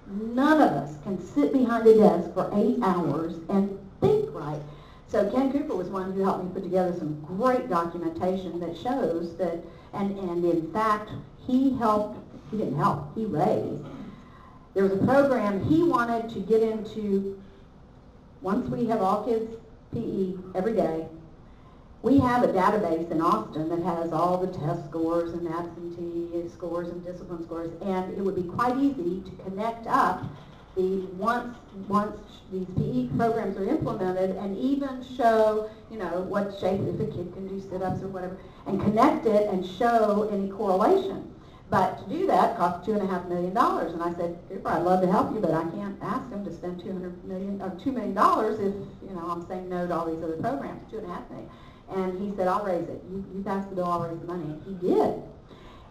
None of us can sit behind a desk for 8 hours and think right. So Ken Cooper was one who helped me put together some great documentation that shows that, and in fact, he didn't help, he raised. There was a program he wanted to get into. Once we have all kids PE every day, we have a database in Austin that has all the test scores and absentee scores and discipline scores, and it would be quite easy to connect up once these PE programs are implemented, and even show, what shape, if a kid can do sit-ups or whatever, and connect it and show any correlation. But to do that costs $2.5 million. And I said, Cooper, I'd love to help you, but I can't ask him to spend $2 million if, I'm saying no to all these other programs, $2.5 million. And he said, I'll raise it. You pass the bill, I'll raise the money. And he did.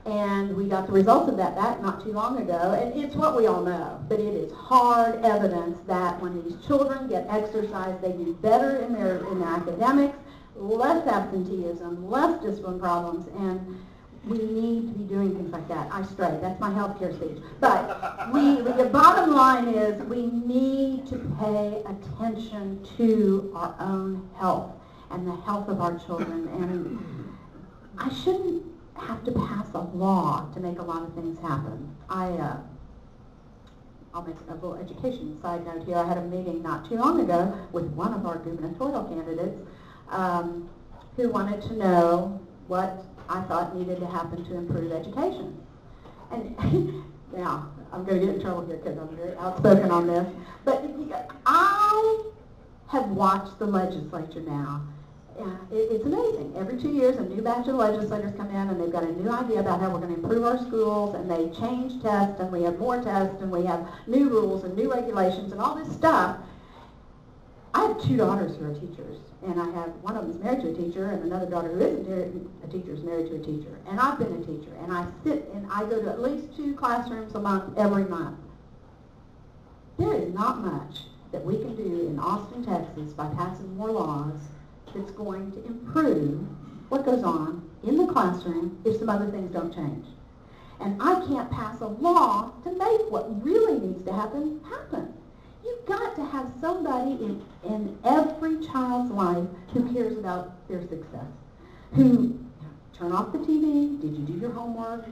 And we got the results of that back not too long ago. And it's what we all know, but it is hard evidence that when these children get exercise, they do better in their academics, less absenteeism, less discipline problems, and we need to be doing things like that. I stray. That's my healthcare speech. But the bottom line is we need to pay attention to our own health and the health of our children. And I shouldn't have to pass a law to make a lot of things happen. I'll make a little education side note here. I had a meeting not too long ago with one of our gubernatorial candidates who wanted to know what I thought needed to happen to improve education. And now, I'm going to get in trouble here because I'm very outspoken on this, but I have watched the legislature now. It's amazing. Every 2 years, a new batch of legislators come in, and they've got a new idea about how we're going to improve our schools, and they change tests, and we have more tests, and we have new rules and new regulations and all this stuff. I have 2 daughters who are teachers, and I have one of them is married to a teacher, and another daughter who isn't a teacher is married to a teacher. And I've been a teacher, and I sit and I go to at least 2 classrooms a month every month. There is not much that we can do in Austin, Texas, by passing more laws that's going to improve what goes on in the classroom if some other things don't change. And I can't pass a law to make what really needs to happen happen. You've got to have somebody in every child's life who cares about their success, who turn off the TV, did you do your homework,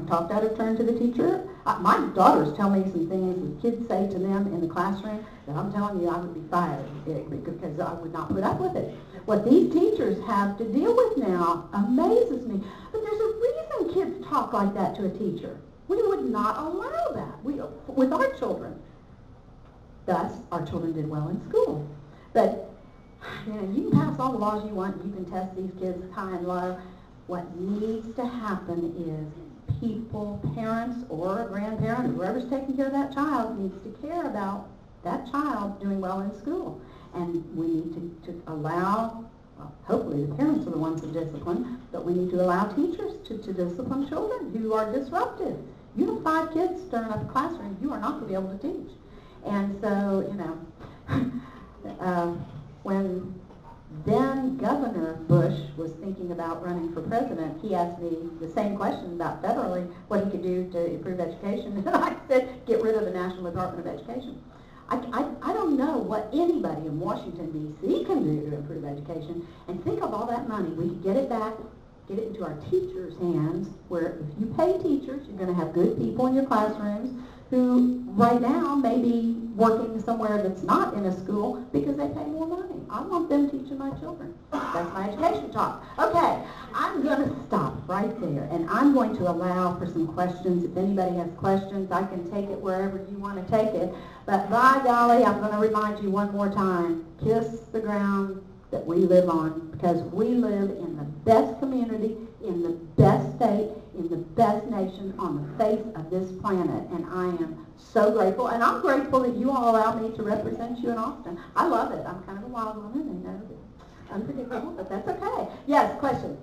talked out of turn to the teacher. My daughters tell me some things that kids say to them in the classroom that I'm telling you I would be fired because I would not put up with it. What these teachers have to deal with now amazes me. But there's a reason kids talk like that to a teacher. We would not allow that with our children. Thus, our children did well in school. But you can pass all the laws you want. You can test these kids high and low. What needs to happen is people, parents or a grandparent, whoever's taking care of that child, needs to care about that child doing well in school. And we need to allow, hopefully the parents are the ones that discipline, but we need to allow teachers to discipline children who are disruptive. You have 5 kids stirring up a classroom, you are not going to be able to teach. And so, when then Governor Bush was thinking about running for president, he asked me the same question about federally, what he could do to improve education. And I said, get rid of the National Department of Education. I don't know what anybody in Washington, D.C. can do to improve education. And think of all that money. We could get it back, get it into our teachers' hands, where if you pay teachers, you're going to have good people in your classrooms who right now may be working somewhere that's not in a school because they pay more money. I want them teaching my children. That's my education talk. Okay, I'm going to stop right there, and I'm going to allow for some questions. If anybody has questions, I can take it wherever you want to take it. But by golly, I'm going to remind you one more time, kiss the ground that we live on, because we live in the best community, in the best state, in the best nation on the face of this planet, and I am so grateful, and I'm grateful that you all allow me to represent you in Austin. I love it. I'm kind of a wild woman, I know that. Unpredictable, but that's okay. Yes, question?